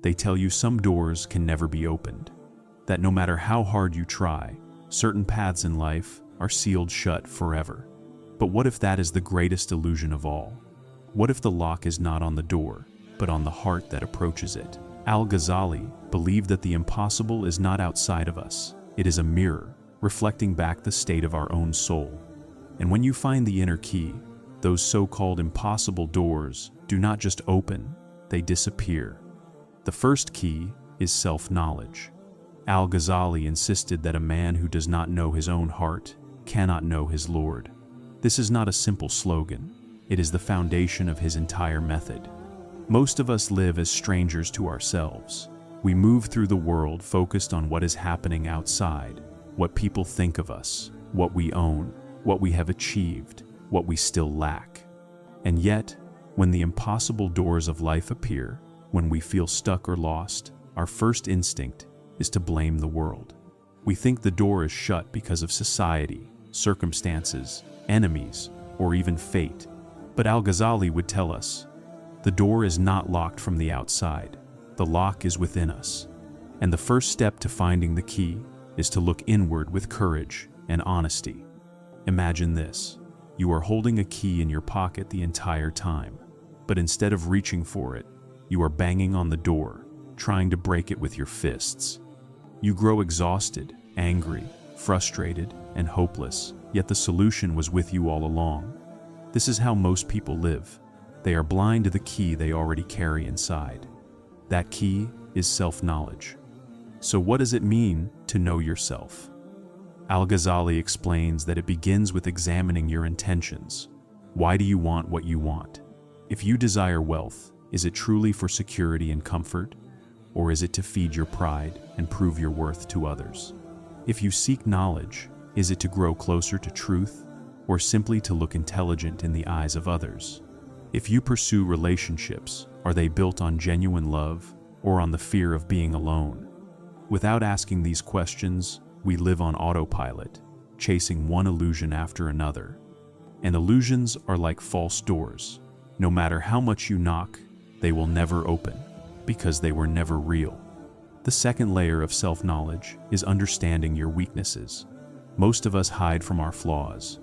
They tell you some doors can never be opened, that no matter how hard you try, certain paths in life are sealed shut forever. But what if that is the greatest illusion of all? What if the lock is not on the door, but on the heart that approaches it? Al-Ghazali believed that the impossible is not outside of us. It is a mirror, reflecting back the state of our own soul. And when you find the inner key, those so-called impossible doors do not just open, they disappear. The first key is self-knowledge. Al-Ghazali insisted that a man who does not know his own heart cannot know his Lord. This is not a simple slogan. It is the foundation of his entire method. Most of us live as strangers to ourselves. We move through the world focused on what is happening outside, what people think of us, what we own, what we have achieved, what we still lack. And yet, when the impossible doors of life appear, when we feel stuck or lost, our first instinct is to blame the world. We think the door is shut because of society, circumstances, enemies, or even fate. But Al-Ghazali would tell us, the door is not locked from the outside. The lock is within us. And the first step to finding the key is to look inward with courage and honesty. Imagine this. You are holding a key in your pocket the entire time, but instead of reaching for it, you are banging on the door, trying to break it with your fists. You grow exhausted, angry, frustrated, and hopeless, yet the solution was with you all along. This is how most people live. They are blind to the key they already carry inside. That key is self-knowledge. So what does it mean to know yourself? Al-Ghazali explains that it begins with examining your intentions. Why do you want what you want? If you desire wealth, is it truly for security and comfort? Or is it to feed your pride and prove your worth to others? If you seek knowledge, is it to grow closer to truth, or simply to look intelligent in the eyes of others? If you pursue relationships, are they built on genuine love or on the fear of being alone? Without asking these questions, we live on autopilot, chasing one illusion after another. And illusions are like false doors. No matter how much you knock, they will never open, because they were never real. The second layer of self-knowledge is understanding your weaknesses. Most of us hide from our flaws.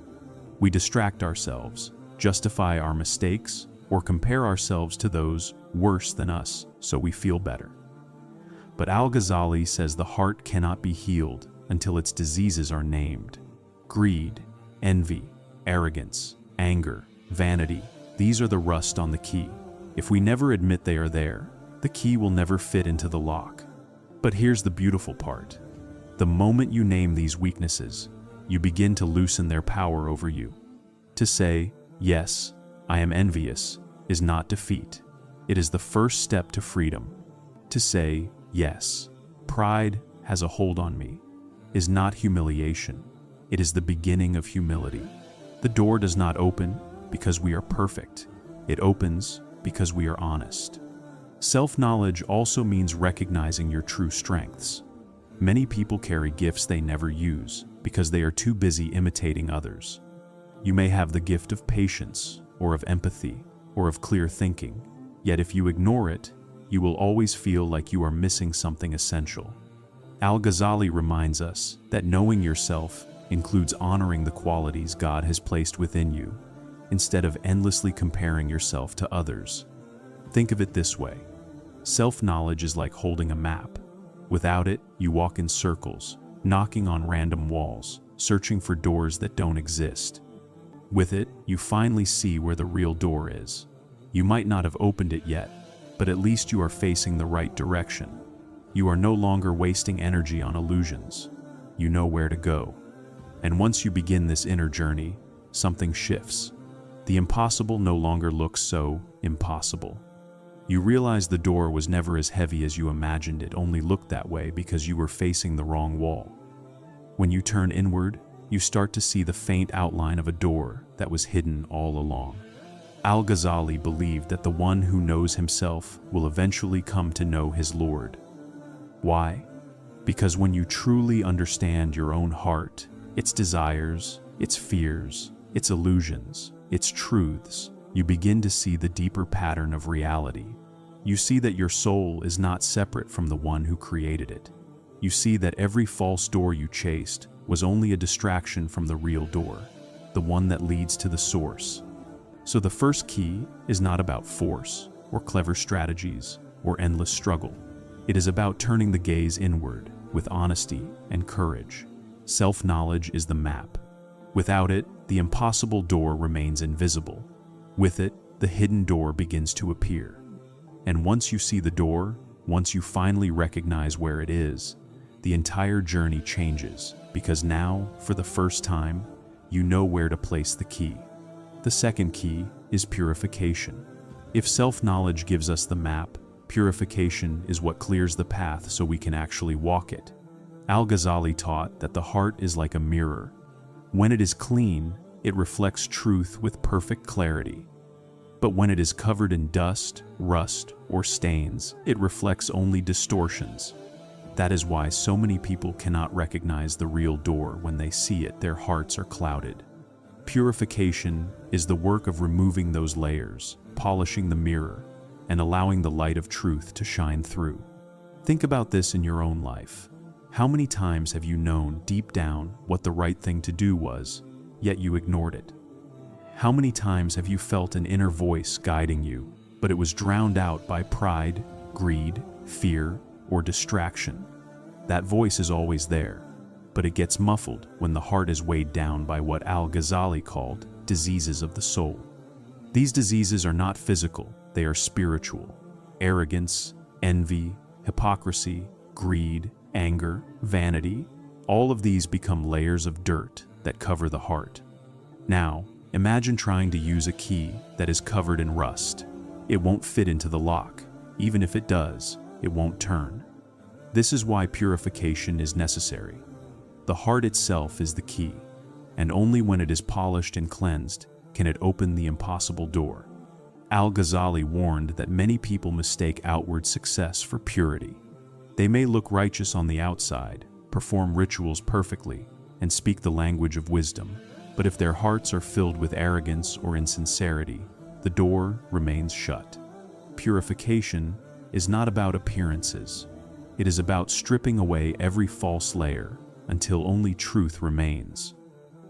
We distract ourselves, justify our mistakes, or compare ourselves to those worse than us so we feel better. But Al-Ghazali says the heart cannot be healed until its diseases are named. Greed, envy, arrogance, anger, vanity, these are the rust on the key. If we never admit they are there, the key will never fit into the lock. But here's the beautiful part. The moment you name these weaknesses, you begin to loosen their power over you. To say, yes, I am envious, is not defeat. It is the first step to freedom. To say, yes, pride has a hold on me, is not humiliation. It is the beginning of humility. The door does not open because we are perfect. It opens because we are honest. Self-knowledge also means recognizing your true strengths. Many people carry gifts they never use because they are too busy imitating others. You may have the gift of patience, or of empathy, or of clear thinking, yet if you ignore it, you will always feel like you are missing something essential. Al-Ghazali reminds us that knowing yourself includes honoring the qualities God has placed within you, instead of endlessly comparing yourself to others. Think of it this way. Self-knowledge is like holding a map. Without it, you walk in circles, knocking on random walls, searching for doors that don't exist. With it, you finally see where the real door is. You might not have opened it yet, but at least you are facing the right direction. You are no longer wasting energy on illusions. You know where to go. And once you begin this inner journey, something shifts. The impossible no longer looks so impossible. You realize the door was never as heavy as you imagined. It only looked that way because you were facing the wrong wall. When you turn inward, you start to see the faint outline of a door that was hidden all along. Al-Ghazali believed that the one who knows himself will eventually come to know his Lord. Why? Because when you truly understand your own heart, its desires, its fears, its illusions, its truths, you begin to see the deeper pattern of reality. You see that your soul is not separate from the one who created it. You see that every false door you chased was only a distraction from the real door, the one that leads to the source. So the first key is not about force, or clever strategies, or endless struggle. It is about turning the gaze inward with honesty and courage. Self-knowledge is the map. Without it, the impossible door remains invisible. With it, the hidden door begins to appear. And once you see the door, once you finally recognize where it is, the entire journey changes, because now, for the first time, you know where to place the key. The second key is purification. If self-knowledge gives us the map, purification is what clears the path so we can actually walk it. Al-Ghazali taught that the heart is like a mirror. When it is clean, it reflects truth with perfect clarity. But when it is covered in dust, rust, or stains, it reflects only distortions. That is why so many people cannot recognize the real door. When they see it, their hearts are clouded. Purification is the work of removing those layers, polishing the mirror, and allowing the light of truth to shine through. Think about this in your own life. How many times have you known deep down what the right thing to do was, yet you ignored it? How many times have you felt an inner voice guiding you, but it was drowned out by pride, greed, fear, or distraction? That voice is always there, but it gets muffled when the heart is weighed down by what Al-Ghazali called diseases of the soul. These diseases are not physical, they are spiritual. Arrogance, envy, hypocrisy, greed, anger, vanity, all of these become layers of dirt that cover the heart. Now, imagine trying to use a key that is covered in rust. It won't fit into the lock. Even if it does, it won't turn. This is why purification is necessary. The heart itself is the key, and only when it is polished and cleansed can it open the impossible door. Al-Ghazali warned that many people mistake outward success for purity. They may look righteous on the outside, perform rituals perfectly, and speak the language of wisdom, but if their hearts are filled with arrogance or insincerity, the door remains shut. Purification is not about appearances. It is about stripping away every false layer until only truth remains.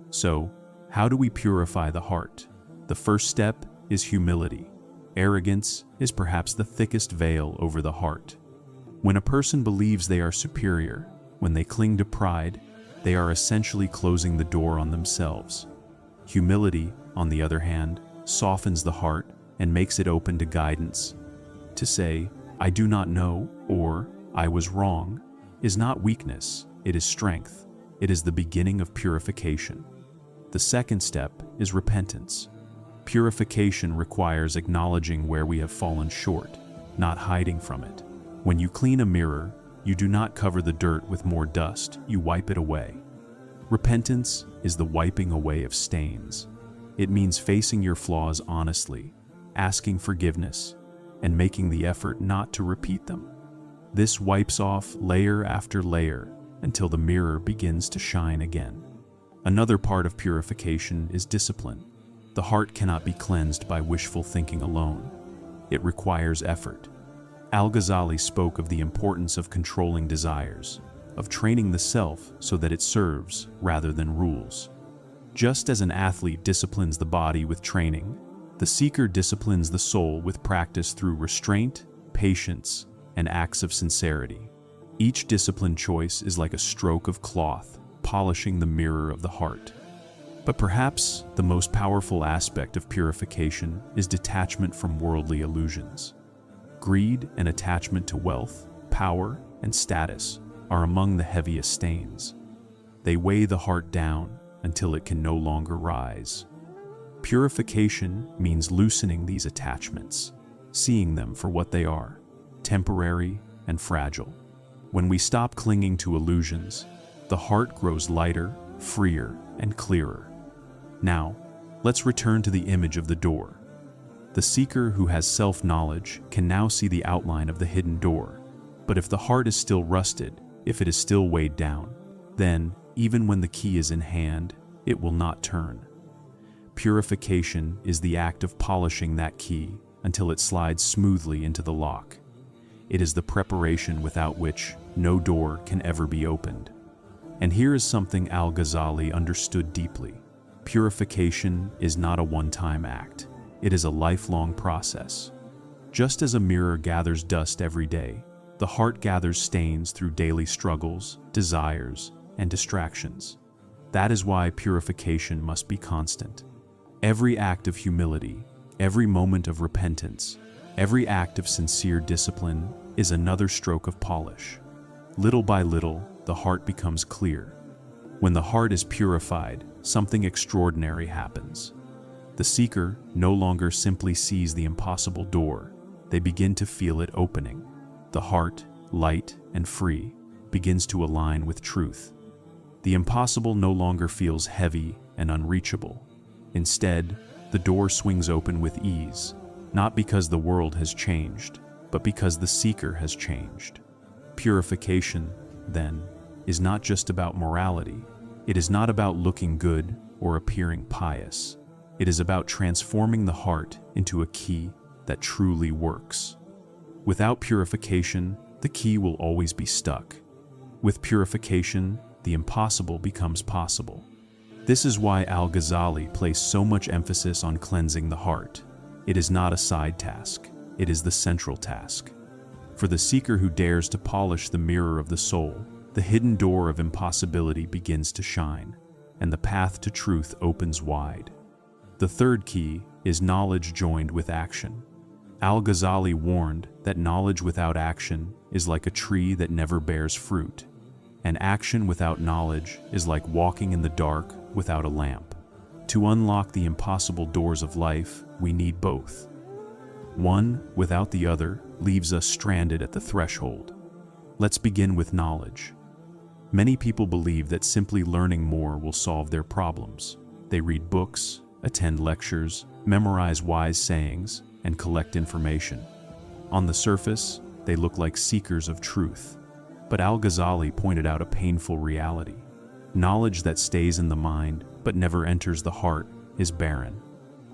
So, how do we purify the heart? The first step is humility. Arrogance is perhaps the thickest veil over the heart. When a person believes they are superior, when they cling to pride, they are essentially closing the door on themselves. Humility, on the other hand, softens the heart and makes it open to guidance. To say, "I do not know," or "I was wrong," is not weakness, it is strength. It is the beginning of purification. The second step is repentance. Purification requires acknowledging where we have fallen short, not hiding from it. When you clean a mirror, you do not cover the dirt with more dust, you wipe it away. Repentance is the wiping away of stains. It means facing your flaws honestly, asking forgiveness, and making the effort not to repeat them. This wipes off layer after layer until the mirror begins to shine again. Another part of purification is discipline. The heart cannot be cleansed by wishful thinking alone. It requires effort. Al-Ghazali spoke of the importance of controlling desires, of training the self so that it serves rather than rules. Just as an athlete disciplines the body with training, the seeker disciplines the soul with practice through restraint, patience, and acts of sincerity. Each discipline choice is like a stroke of cloth, polishing the mirror of the heart. But perhaps the most powerful aspect of purification is detachment from worldly illusions. Greed and attachment to wealth, power, and status are among the heaviest stains. They weigh the heart down until it can no longer rise. Purification means loosening these attachments, seeing them for what they are, temporary and fragile. When we stop clinging to illusions, the heart grows lighter, freer, and clearer. Now, let's return to the image of the door. The seeker who has self-knowledge can now see the outline of the hidden door. But if the heart is still rusted, if it is still weighed down, then, even when the key is in hand, it will not turn. Purification is the act of polishing that key until it slides smoothly into the lock. It is the preparation without which no door can ever be opened. And here is something Al-Ghazali understood deeply. Purification is not a one-time act. It is a lifelong process. Just as a mirror gathers dust every day, the heart gathers stains through daily struggles, desires, and distractions. That is why purification must be constant. Every act of humility, every moment of repentance, every act of sincere discipline is another stroke of polish. Little by little, the heart becomes clear. When the heart is purified, something extraordinary happens. The seeker no longer simply sees the impossible door, they begin to feel it opening. The heart, light and free, begins to align with truth. The impossible no longer feels heavy and unreachable. Instead, the door swings open with ease, not because the world has changed, but because the seeker has changed. Purification, then, is not just about morality. It is not about looking good or appearing pious. It is about transforming the heart into a key that truly works. Without purification, the key will always be stuck. With purification, the impossible becomes possible. This is why Al-Ghazali placed so much emphasis on cleansing the heart. It is not a side task, it is the central task. For the seeker who dares to polish the mirror of the soul, the hidden door of impossibility begins to shine, and the path to truth opens wide. The third key is knowledge joined with action. Al-Ghazali warned that knowledge without action is like a tree that never bears fruit, and action without knowledge is like walking in the dark without a lamp. To unlock the impossible doors of life, we need both. One without the other leaves us stranded at the threshold. Let's begin with knowledge. Many people believe that simply learning more will solve their problems. They read books, attend lectures, memorize wise sayings, and collect information. On the surface, they look like seekers of truth. But Al-Ghazali pointed out a painful reality. Knowledge that stays in the mind but never enters the heart is barren.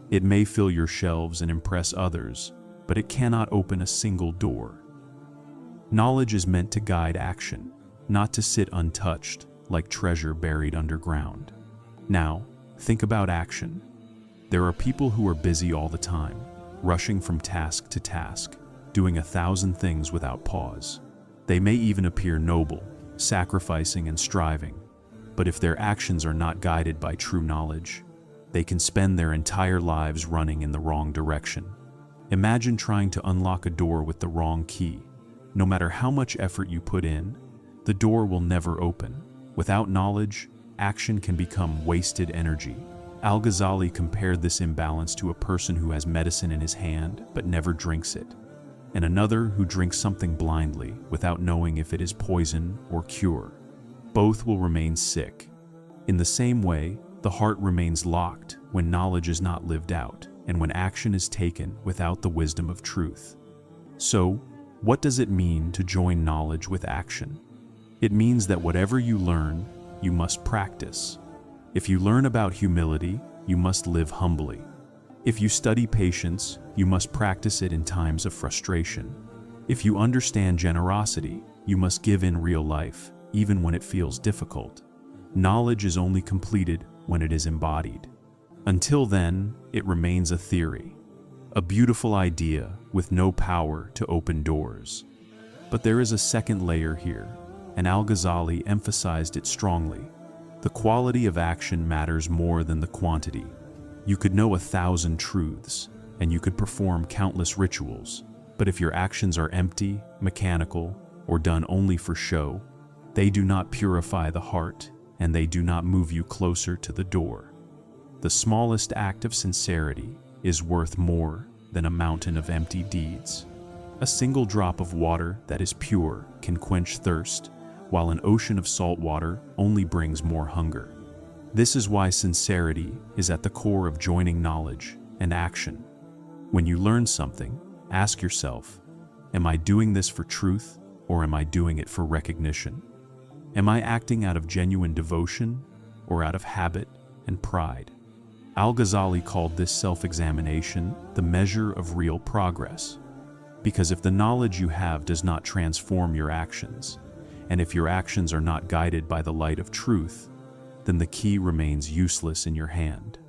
It may fill your shelves and impress others, but it cannot open a single door. Knowledge is meant to guide action, not to sit untouched like treasure buried underground. Now, think about action. There are people who are busy all the time, rushing from task to task, doing 1,000 things without pause. They may even appear noble, sacrificing and striving, but if their actions are not guided by true knowledge, they can spend their entire lives running in the wrong direction. Imagine trying to unlock a door with the wrong key. No matter how much effort you put in, the door will never open. Without knowledge, action can become wasted energy. Al-Ghazali compared this imbalance to a person who has medicine in his hand but never drinks it, and another who drinks something blindly without knowing if it is poison or cure. Both will remain sick. In the same way, the heart remains locked when knowledge is not lived out and when action is taken without the wisdom of truth. So, what does it mean to join knowledge with action? It means that whatever you learn, you must practice. If you learn about humility, you must live humbly. If you study patience, you must practice it in times of frustration. If you understand generosity, you must give in real life, even when it feels difficult. Knowledge is only completed when it is embodied. Until then, it remains a theory, a beautiful idea with no power to open doors. But there is a second layer here, and Al-Ghazali emphasized it strongly. The quality of action matters more than the quantity. You could know 1,000 truths, and you could perform countless rituals, but if your actions are empty, mechanical, or done only for show, they do not purify the heart, and they do not move you closer to the door. The smallest act of sincerity is worth more than a mountain of empty deeds. A single drop of water that is pure can quench thirst, while an ocean of salt water only brings more hunger. This is why sincerity is at the core of joining knowledge and action. When you learn something, ask yourself, am I doing this for truth, or am I doing it for recognition? Am I acting out of genuine devotion, or out of habit and pride? Al-Ghazali called this self-examination the measure of real progress. Because if the knowledge you have does not transform your actions, and if your actions are not guided by the light of truth, then the key remains useless in your hand.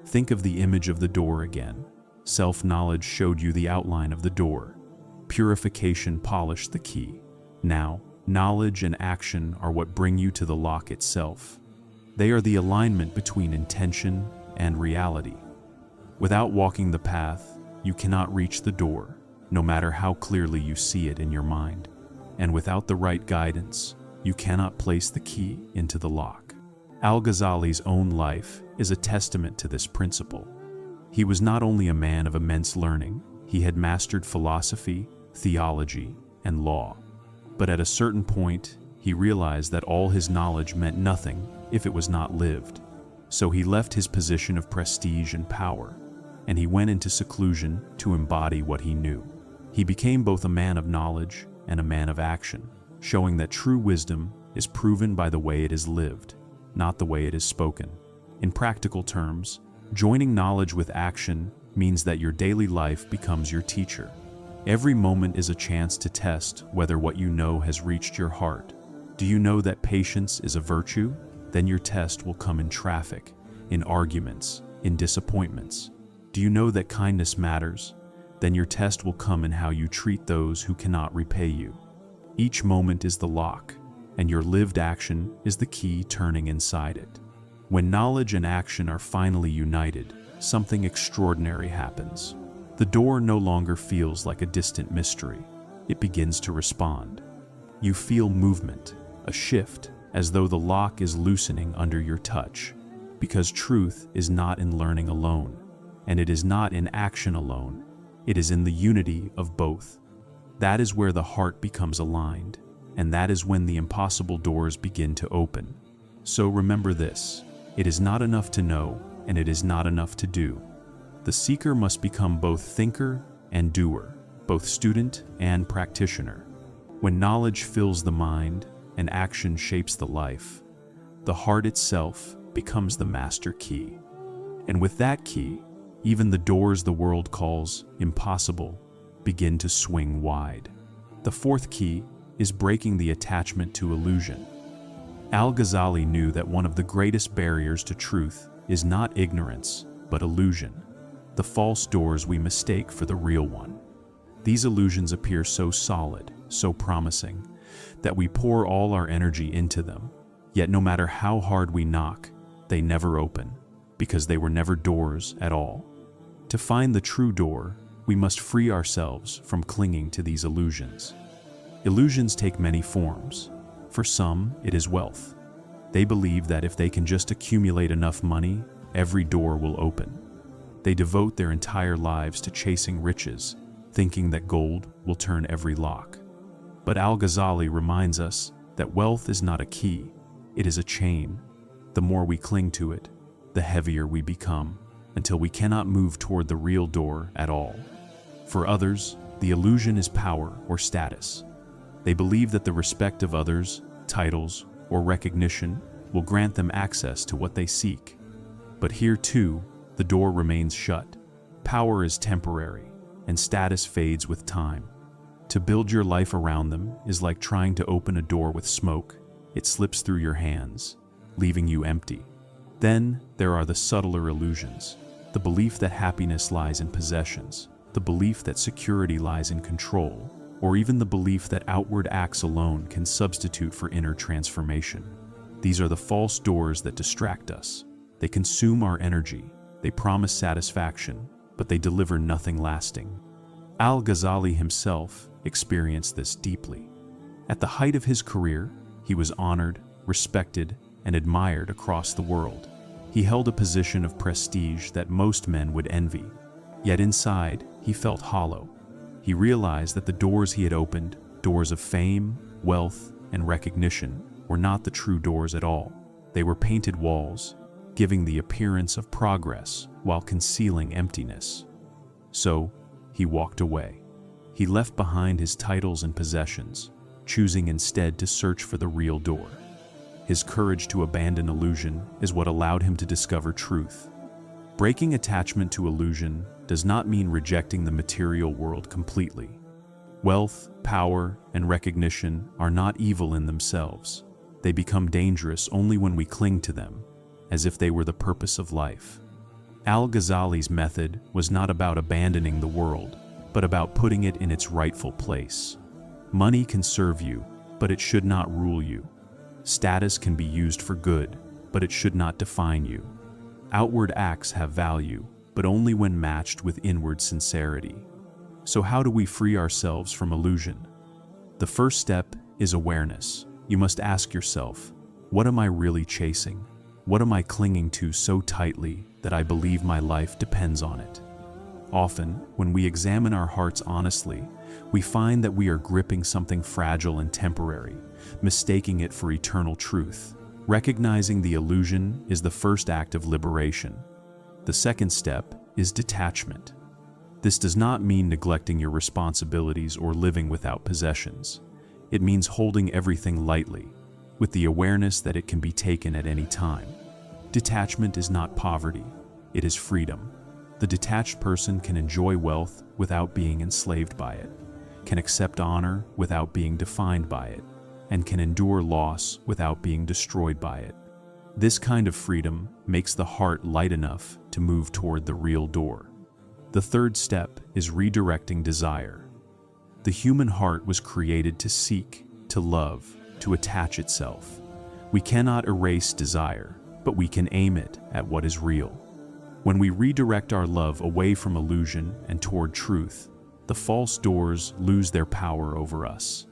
Think of the image of the door again. Self-knowledge showed you the outline of the door. Purification polished the key. Now, knowledge and action are what bring you to the lock itself. They are the alignment between intention and reality. Without walking the path, you cannot reach the door, no matter how clearly you see it in your mind. And without the right guidance, you cannot place the key into the lock. Al-Ghazali's own life is a testament to this principle. He was not only a man of immense learning, he had mastered philosophy, theology, and law. But at a certain point, he realized that all his knowledge meant nothing if it was not lived. So he left his position of prestige and power, and he went into seclusion to embody what he knew. He became both a man of knowledge and a man of action, showing that true wisdom is proven by the way it is lived, not the way it is spoken. In practical terms, joining knowledge with action means that your daily life becomes your teacher. Every moment is a chance to test whether what you know has reached your heart. Do you know that patience is a virtue? Then your test will come in traffic, in arguments, in disappointments. Do you know that kindness matters? Then your test will come in how you treat those who cannot repay you. Each moment is the lock, and your lived action is the key turning inside it. When knowledge and action are finally united, something extraordinary happens. The door no longer feels like a distant mystery. It begins to respond. You feel movement, a shift, as though the lock is loosening under your touch. Because truth is not in learning alone, and it is not in action alone. It is in the unity of both. That is where the heart becomes aligned, and that is when the impossible doors begin to open. So remember this: it is not enough to know, and it is not enough to do. The seeker must become both thinker and doer, both student and practitioner. When knowledge fills the mind and action shapes the life, the heart itself becomes the master key. And with that key, even the doors the world calls impossible begin to swing wide. The fourth key is breaking the attachment to illusion. Al-Ghazali knew that one of the greatest barriers to truth is not ignorance, but illusion, the false doors we mistake for the real one. These illusions appear so solid, so promising, that we pour all our energy into them. Yet no matter how hard we knock, they never open, because they were never doors at all. To find the true door, we must free ourselves from clinging to these illusions. Illusions take many forms. For some, it is wealth. They believe that if they can just accumulate enough money, every door will open. They devote their entire lives to chasing riches, thinking that gold will turn every lock. But Al-Ghazali reminds us that wealth is not a key, it is a chain. The more we cling to it, the heavier we become, until we cannot move toward the real door at all. For others, the illusion is power or status. They believe that the respect of others, titles, or recognition will grant them access to what they seek. But here too, the door remains shut. Power is temporary, and status fades with time. To build your life around them is like trying to open a door with smoke. It slips through your hands, leaving you empty. Then there are the subtler illusions, the belief that happiness lies in possessions, the belief that security lies in control, or even the belief that outward acts alone can substitute for inner transformation. These are the false doors that distract us. They consume our energy, they promise satisfaction, but they deliver nothing lasting. Al-Ghazali himself experienced this deeply. At the height of his career, he was honored, respected, and admired across the world. He held a position of prestige that most men would envy. Yet inside, he felt hollow. He realized that the doors he had opened, doors of fame, wealth, and recognition, were not the true doors at all. They were painted walls, giving the appearance of progress while concealing emptiness. So, he walked away. He left behind his titles and possessions, choosing instead to search for the real door. His courage to abandon illusion is what allowed him to discover truth. Breaking attachment to illusion does not mean rejecting the material world completely. Wealth, power, and recognition are not evil in themselves. They become dangerous only when we cling to them, as if they were the purpose of life. Al-Ghazali's method was not about abandoning the world, but about putting it in its rightful place. Money can serve you, but it should not rule you. Status can be used for good, but it should not define you. Outward acts have value, but only when matched with inward sincerity. So how do we free ourselves from illusion? The first step is awareness. You must ask yourself, what am I really chasing? What am I clinging to so tightly that I believe my life depends on it? Often, when we examine our hearts honestly, we find that we are gripping something fragile and temporary, mistaking it for eternal truth. Recognizing the illusion is the first act of liberation. The second step is detachment. This does not mean neglecting your responsibilities or living without possessions. It means holding everything lightly, with the awareness that it can be taken at any time. Detachment is not poverty, it is freedom. The detached person can enjoy wealth without being enslaved by it, can accept honor without being defined by it, and can endure loss without being destroyed by it. This kind of freedom makes the heart light enough to move toward the real door. The third step is redirecting desire. The human heart was created to seek, to love, to attach itself. We cannot erase desire, but we can aim it at what is real. When we redirect our love away from illusion and toward truth, the false doors lose their power over us.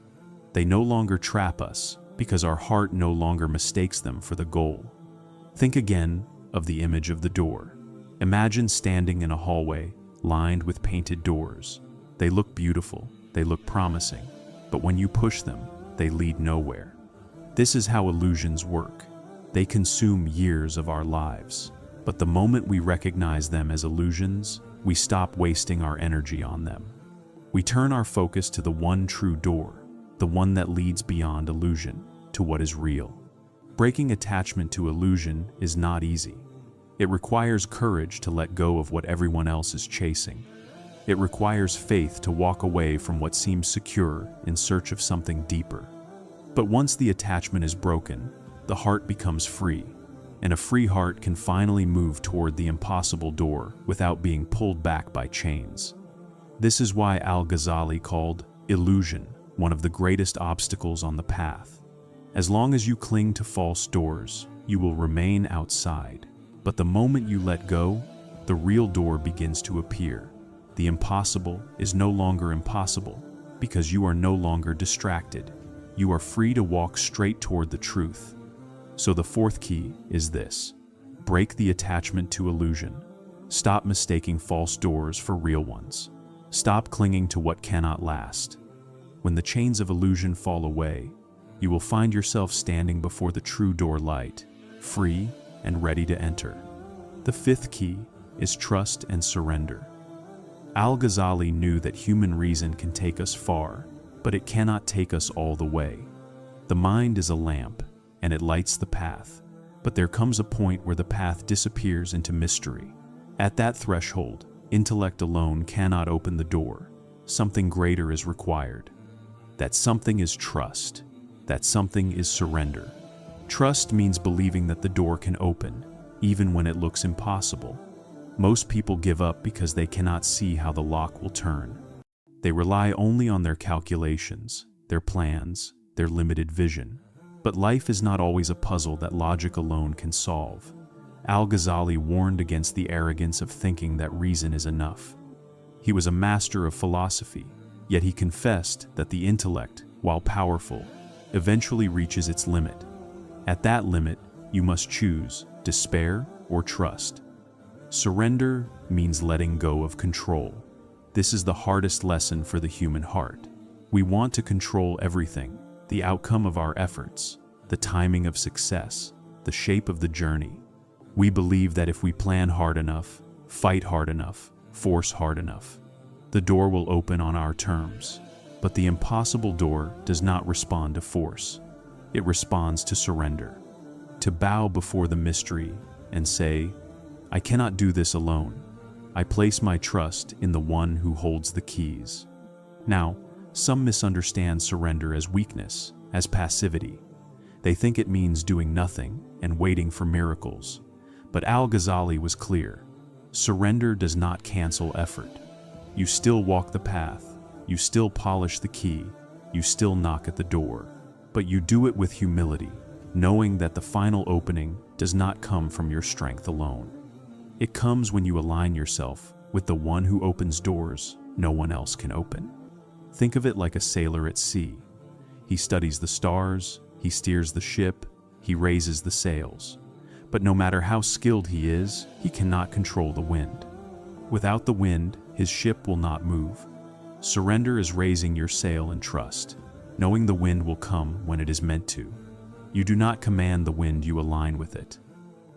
They no longer trap us because our heart no longer mistakes them for the goal. Think again of the image of the door. Imagine standing in a hallway lined with painted doors. They look beautiful, they look promising, but when you push them, they lead nowhere. This is how illusions work. They consume years of our lives, but the moment we recognize them as illusions, we stop wasting our energy on them. We turn our focus to the one true door, the one that leads beyond illusion to what is real. Breaking attachment to illusion is not easy. It requires courage to let go of what everyone else is chasing. It requires faith to walk away from what seems secure in search of something deeper. But once the attachment is broken, the heart becomes free, and a free heart can finally move toward the impossible door without being pulled back by chains. This is why Al-Ghazali called illusion one of the greatest obstacles on the path. As long as you cling to false doors, you will remain outside. But the moment you let go, the real door begins to appear. The impossible is no longer impossible because you are no longer distracted. You are free to walk straight toward the truth. So the fourth key is this: break the attachment to illusion. Stop mistaking false doors for real ones. Stop clinging to what cannot last. When the chains of illusion fall away, you will find yourself standing before the true door light, free and ready to enter. The fifth key is trust and surrender. Al-Ghazali knew that human reason can take us far, but it cannot take us all the way. The mind is a lamp, and it lights the path, but there comes a point where the path disappears into mystery. At that threshold, intellect alone cannot open the door. Something greater is required. That something is trust. That something is surrender. Trust means believing that the door can open, even when it looks impossible. Most people give up because they cannot see how the lock will turn. They rely only on their calculations, their plans, their limited vision. But life is not always a puzzle that logic alone can solve. Al-Ghazali warned against the arrogance of thinking that reason is enough. He was a master of philosophy, yet he confessed that the intellect, while powerful, eventually reaches its limit. At that limit, you must choose despair or trust. Surrender means letting go of control. This is the hardest lesson for the human heart. We want to control everything: the outcome of our efforts, the timing of success, the shape of the journey. We believe that if we plan hard enough, fight hard enough, force hard enough, the door will open on our terms. But the impossible door does not respond to force. It responds to surrender. To bow before the mystery and say, I cannot do this alone. I place my trust in the one who holds the keys. Now, some misunderstand surrender as weakness, as passivity. They think it means doing nothing and waiting for miracles. But Al-Ghazali was clear. Surrender does not cancel effort. You still walk the path, you still polish the key, you still knock at the door. But you do it with humility, knowing that the final opening does not come from your strength alone. It comes when you align yourself with the one who opens doors no one else can open. Think of it like a sailor at sea. He studies the stars, he steers the ship, he raises the sails. But no matter how skilled he is, he cannot control the wind. Without the wind, his ship will not move. Surrender is raising your sail in trust, knowing the wind will come when it is meant to. You do not command the wind, you align with it.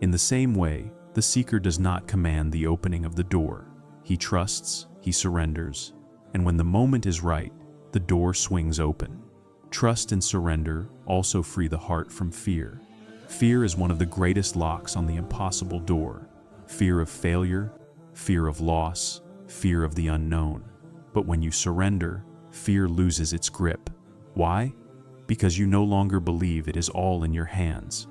In the same way, the seeker does not command the opening of the door. He trusts, he surrenders, and when the moment is right, the door swings open. Trust and surrender also free the heart from fear. Fear is one of the greatest locks on the impossible door. Fear of failure, fear of loss, fear of the unknown. But when you surrender, fear loses its grip. Why? Because you no longer believe it is all in your hands.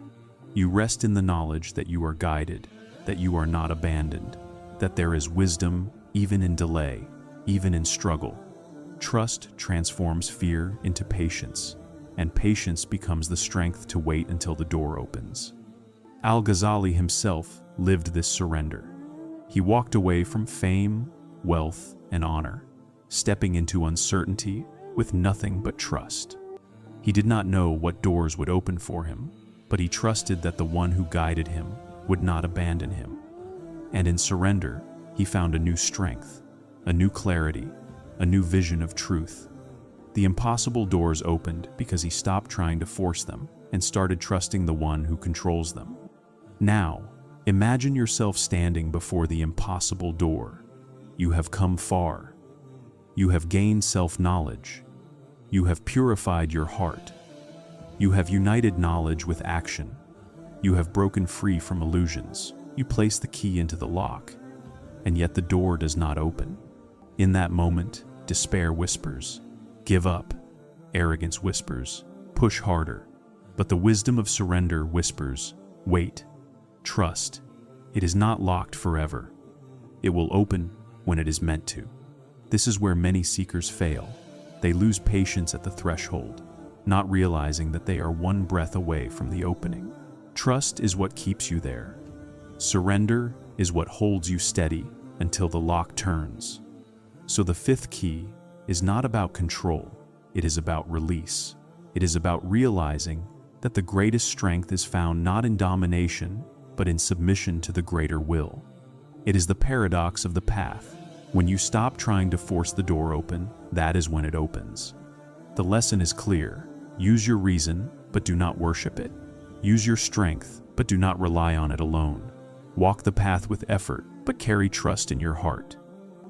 You rest in the knowledge that you are guided, that you are not abandoned, that there is wisdom even in delay, even in struggle. Trust transforms fear into patience, and patience becomes the strength to wait until the door opens. Al-Ghazali himself lived this surrender. He walked away from fame, wealth, and honor, stepping into uncertainty with nothing but trust. He did not know what doors would open for him, but he trusted that the one who guided him would not abandon him. And in surrender, he found a new strength, a new clarity, a new vision of truth. The impossible doors opened because he stopped trying to force them and started trusting the one who controls them. Now, imagine yourself standing before the impossible door. You have come far. You have gained self-knowledge. You have purified your heart. You have united knowledge with action. You have broken free from illusions. You place the key into the lock, and yet the door does not open. In that moment, despair whispers, "Give up." Arrogance whispers, "Push harder." But the wisdom of surrender whispers, "Wait. Trust. It is not locked forever. It will open when it is meant to." This is where many seekers fail. They lose patience at the threshold, not realizing that they are one breath away from the opening. Trust is what keeps you there. Surrender is what holds you steady until the lock turns. So the fifth key is not about control, it is about release. It is about realizing that the greatest strength is found not in domination, but in submission to the greater will. It is the paradox of the path. When you stop trying to force the door open, that is when it opens. The lesson is clear. Use your reason, but do not worship it. Use your strength, but do not rely on it alone. Walk the path with effort, but carry trust in your heart.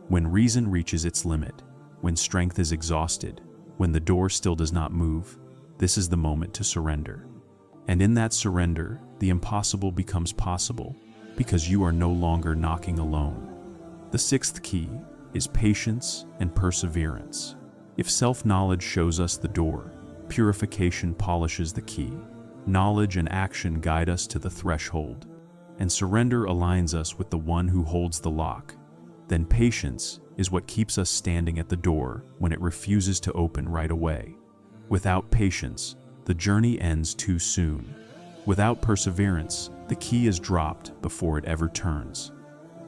When reason reaches its limit, when strength is exhausted, when the door still does not move, this is the moment to surrender. And in that surrender, the impossible becomes possible, because you are no longer knocking alone. The sixth key is patience and perseverance. If self-knowledge shows us the door, purification polishes the key. Knowledge and action guide us to the threshold, and surrender aligns us with the one who holds the lock. Then patience is what keeps us standing at the door when it refuses to open right away. Without patience, the journey ends too soon. Without perseverance, the key is dropped before it ever turns.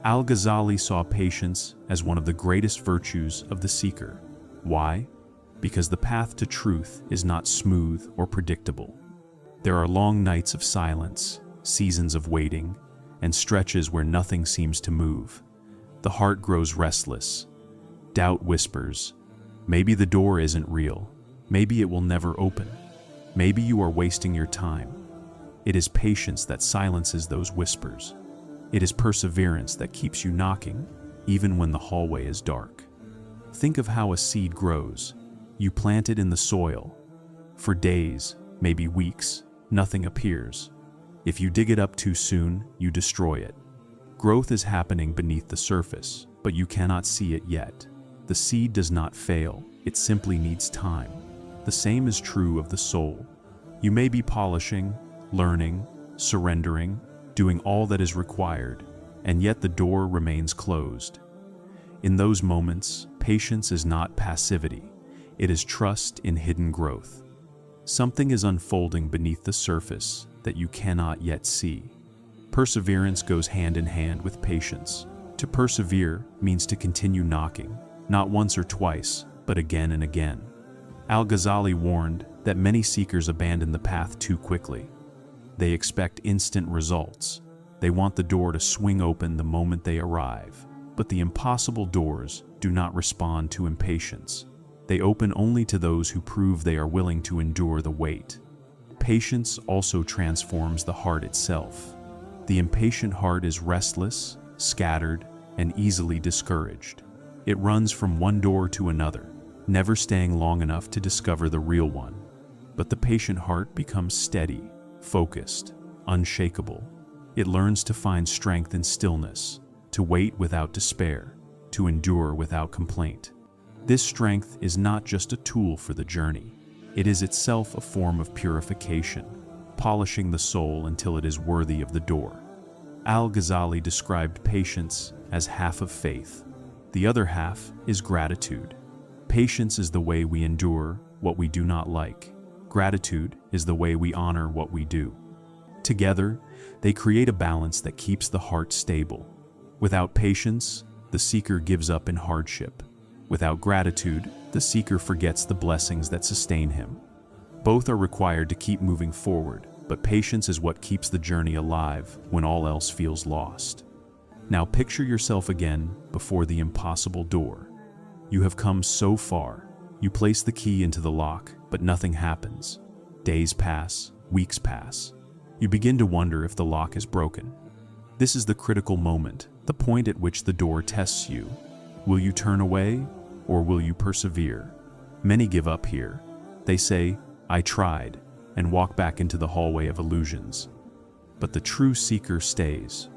Al-Ghazali saw patience as one of the greatest virtues of the seeker. Why? Because the path to truth is not smooth or predictable. There are long nights of silence, seasons of waiting, and stretches where nothing seems to move. The heart grows restless. Doubt whispers, maybe the door isn't real. Maybe it will never open. Maybe you are wasting your time. It is patience that silences those whispers. It is perseverance that keeps you knocking, even when the hallway is dark. Think of how a seed grows. You plant it in the soil. For days, maybe weeks, nothing appears. If you dig it up too soon, you destroy it. Growth is happening beneath the surface, but you cannot see it yet. The seed does not fail, it simply needs time. The same is true of the soul. You may be polishing, learning, surrendering, doing all that is required, and yet the door remains closed. In those moments, patience is not passivity, it is trust in hidden growth. Something is unfolding beneath the surface that you cannot yet see. Perseverance goes hand in hand with patience. To persevere means to continue knocking, not once or twice, but again and again. Al-Ghazali warned that many seekers abandon the path too quickly. They expect instant results. They want the door to swing open the moment they arrive. But the impossible doors do not respond to impatience. They open only to those who prove they are willing to endure the wait. Patience also transforms the heart itself. The impatient heart is restless, scattered, and easily discouraged. It runs from one door to another, never staying long enough to discover the real one. But the patient heart becomes steady, focused, unshakable. It learns to find strength in stillness, to wait without despair, to endure without complaint. This strength is not just a tool for the journey. It is itself a form of purification, polishing the soul until it is worthy of the door. Al-Ghazali described patience as half of faith. The other half is gratitude. Patience is the way we endure what we do not like. Gratitude is the way we honor what we do. Together, they create a balance that keeps the heart stable. Without patience, the seeker gives up in hardship. Without gratitude, the seeker forgets the blessings that sustain him. Both are required to keep moving forward, but patience is what keeps the journey alive when all else feels lost. Now picture yourself again before the impossible door. You have come so far. You place the key into the lock, but nothing happens. Days pass, weeks pass. You begin to wonder if the lock is broken. This is the critical moment, the point at which the door tests you. Will you turn away, or will you persevere? Many give up here. They say, "I tried," and walk back into the hallway of illusions. But the true seeker stays.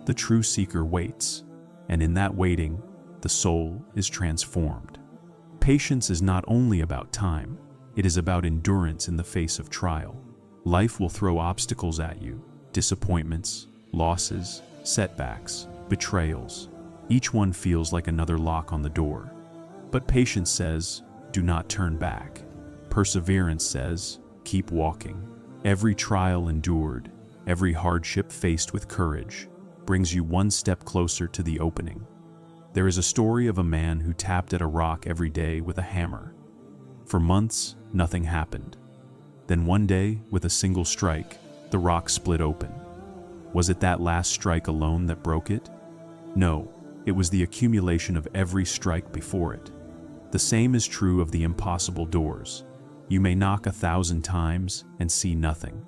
The true seeker waits, and in that waiting, the soul is transformed. Patience is not only about time, it is about endurance in the face of trial. Life will throw obstacles at you, disappointments, losses, setbacks, betrayals. Each one feels like another lock on the door. But patience says, do not turn back. Perseverance says, keep walking. Every trial endured, every hardship faced with courage, brings you one step closer to the opening. There is a story of a man who tapped at a rock every day with a hammer. For months, nothing happened. Then one day, with a single strike, the rock split open. Was it that last strike alone that broke it? No, it was the accumulation of every strike before it. The same is true of the impossible doors. You may knock 1,000 times and see nothing.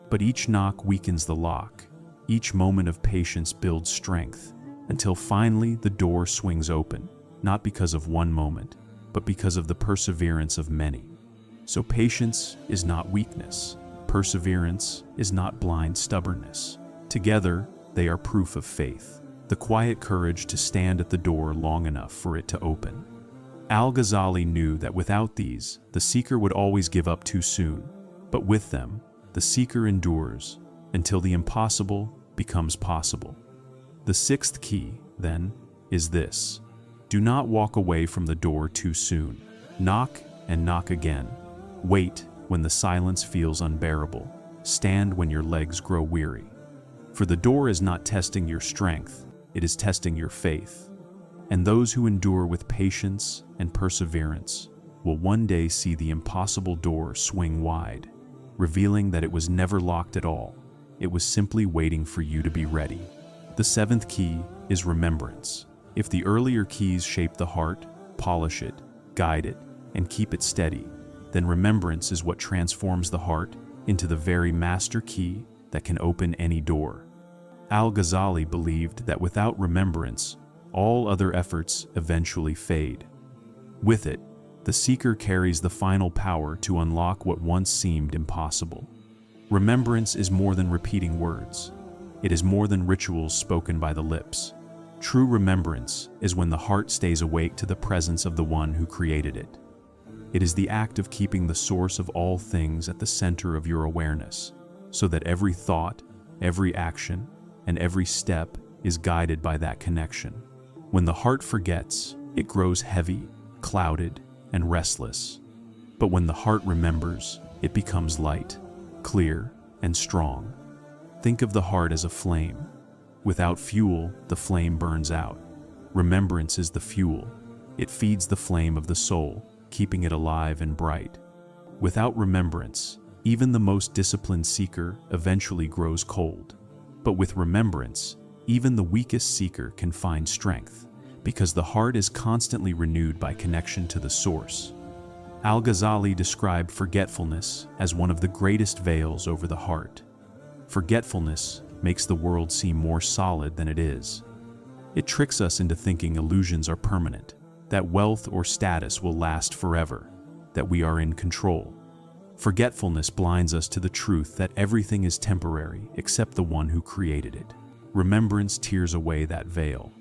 But each knock weakens the lock. Each moment of patience builds strength, until finally the door swings open, not because of one moment, but because of the perseverance of many. So patience is not weakness. Perseverance is not blind stubbornness. Together, they are proof of faith, the quiet courage to stand at the door long enough for it to open. Al-Ghazali knew that without these, the seeker would always give up too soon, but with them, the seeker endures until the impossible becomes possible. The sixth key, then, is this: do not walk away from the door too soon. Knock and knock again. Wait when the silence feels unbearable. Stand when your legs grow weary. For the door is not testing your strength, it is testing your faith. And those who endure with patience and perseverance will one day see the impossible door swing wide, revealing that it was never locked at all. It was simply waiting for you to be ready. The seventh key is remembrance. If the earlier keys shape the heart, polish it, guide it, and keep it steady, then remembrance is what transforms the heart into the very master key that can open any door. Al-Ghazali believed that without remembrance, all other efforts eventually fade. With it, the seeker carries the final power to unlock what once seemed impossible. Remembrance is more than repeating words. It is more than rituals spoken by the lips. True remembrance is when the heart stays awake to the presence of the one who created it. It is the act of keeping the source of all things at the center of your awareness, so that every thought, every action, and every step is guided by that connection. When the heart forgets, it grows heavy, clouded, and restless. But when the heart remembers, it becomes light, clear, and strong. Think of the heart as a flame. Without fuel, the flame burns out. Remembrance is the fuel. It feeds the flame of the soul, keeping it alive and bright. Without remembrance, even the most disciplined seeker eventually grows cold. But with remembrance, even the weakest seeker can find strength, because the heart is constantly renewed by connection to the source. Al-Ghazali described forgetfulness as one of the greatest veils over the heart. Forgetfulness makes the world seem more solid than it is. It tricks us into thinking illusions are permanent, that wealth or status will last forever, that we are in control. Forgetfulness blinds us to the truth that everything is temporary except the one who created it. Remembrance tears away that veil.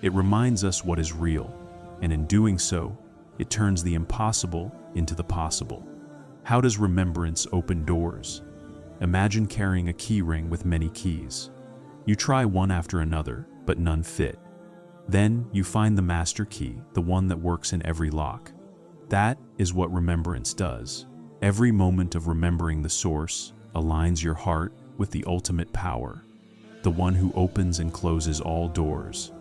It reminds us what is real, and in doing so, it turns the impossible into the possible. How does remembrance open doors? Imagine carrying a key ring with many keys. You try one after another, but none fit. Then you find the master key, the one that works in every lock. That is what remembrance does. Every moment of remembering the source aligns your heart with the ultimate power, the one who opens and closes all doors.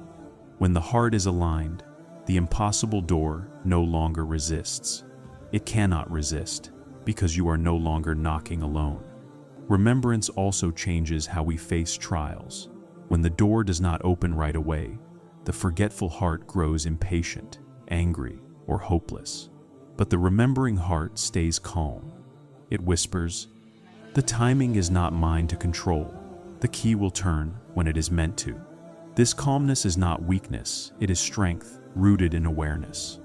When the heart is aligned, the impossible door no longer resists. It cannot resist, because you are no longer knocking alone. Remembrance also changes how we face trials. When the door does not open right away, the forgetful heart grows impatient, angry, or hopeless. But the remembering heart stays calm. It whispers, "The timing is not mine to control. The key will turn when it is meant to." This calmness is not weakness, it is strength rooted in awareness.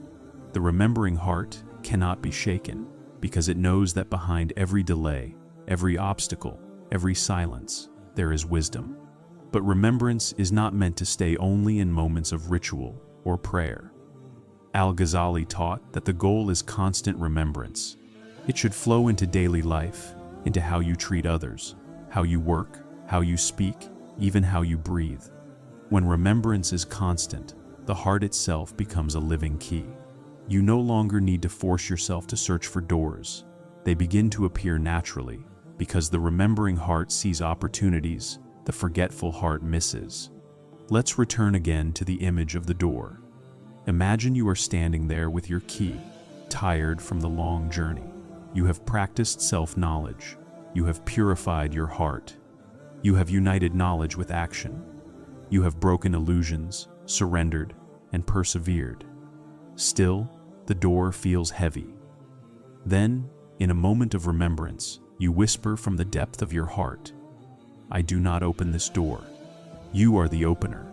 The remembering heart cannot be shaken, because it knows that behind every delay, every obstacle, every silence, there is wisdom. But remembrance is not meant to stay only in moments of ritual or prayer. Al-Ghazali taught that the goal is constant remembrance. It should flow into daily life, into how you treat others, how you work, how you speak, even how you breathe. When remembrance is constant, the heart itself becomes a living key. You no longer need to force yourself to search for doors. They begin to appear naturally, because the remembering heart sees opportunities the forgetful heart misses. Let's return again to the image of the door. Imagine you are standing there with your key, tired from the long journey. You have practiced self-knowledge. You have purified your heart. You have united knowledge with action. You have broken illusions, surrendered, and persevered. Still, the door feels heavy. Then, in a moment of remembrance, you whisper from the depth of your heart, "I do not open this door. You are the opener."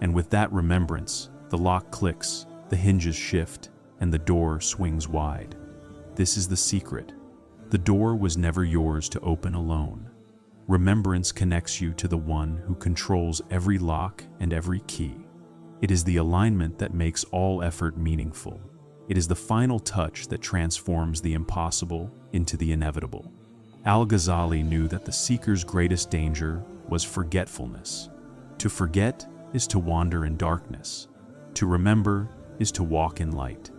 And with that remembrance, the lock clicks, the hinges shift, and the door swings wide. This is the secret. The door was never yours to open alone. Remembrance connects you to the one who controls every lock and every key. It is the alignment that makes all effort meaningful. It is the final touch that transforms the impossible into the inevitable. Al-Ghazali knew that the seeker's greatest danger was forgetfulness. To forget is to wander in darkness. To remember is to walk in light.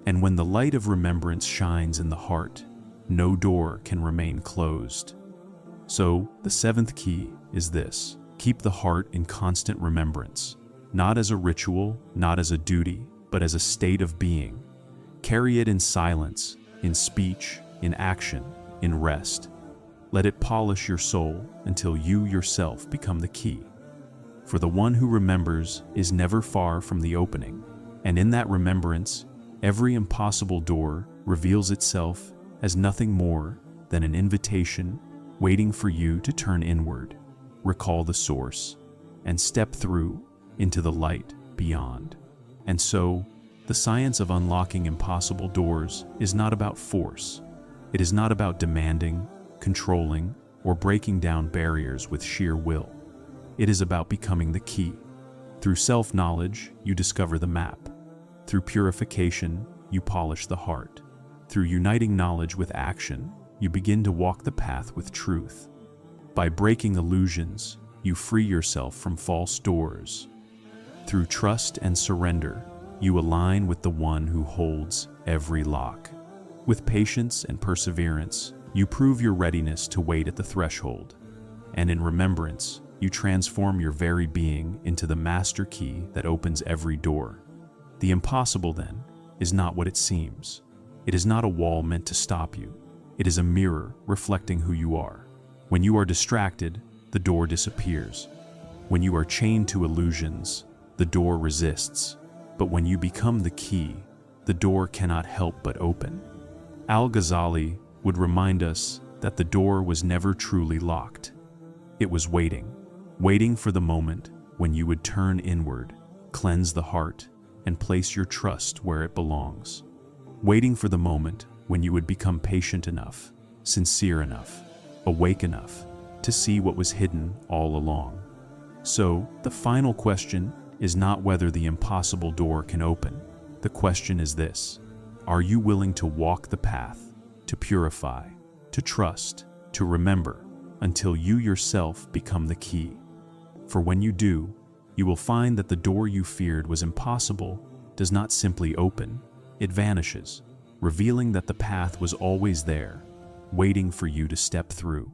And when the light of remembrance shines in the heart, no door can remain closed. So, the seventh key is this: keep the heart in constant remembrance, not as a ritual, not as a duty, but as a state of being. Carry it in silence, in speech, in action, in rest. Let it polish your soul until you yourself become the key. For the one who remembers is never far from the opening, and in that remembrance, every impossible door reveals itself as nothing more than an invitation waiting for you to turn inward, recall the source, and step through into the light beyond. And so, the science of unlocking impossible doors is not about force. It is not about demanding, controlling, or breaking down barriers with sheer will. It is about becoming the key. Through self-knowledge, you discover the map. Through purification, you polish the heart. Through uniting knowledge with action, you begin to walk the path with truth. By breaking illusions, you free yourself from false doors. Through trust and surrender, you align with the one who holds every lock. With patience and perseverance, you prove your readiness to wait at the threshold. And in remembrance, you transform your very being into the master key that opens every door. The impossible, then, is not what it seems. It is not a wall meant to stop you. It is a mirror reflecting who you are. When you are distracted, the door disappears. When you are chained to illusions, the door resists. But when you become the key, the door cannot help but open. Al-Ghazali would remind us that the door was never truly locked. It was waiting for the moment when you would turn inward, cleanse the heart, and place your trust where it belongs. Waiting for the moment when you would become patient enough, sincere enough, awake enough to see what was hidden all along. So, the final question is not whether the impossible door can open. The question is this: are you willing to walk the path, to purify, to trust, to remember, until you yourself become the key? For when you do, you will find that the door you feared was impossible does not simply open, it vanishes, revealing that the path was always there, waiting for you to step through.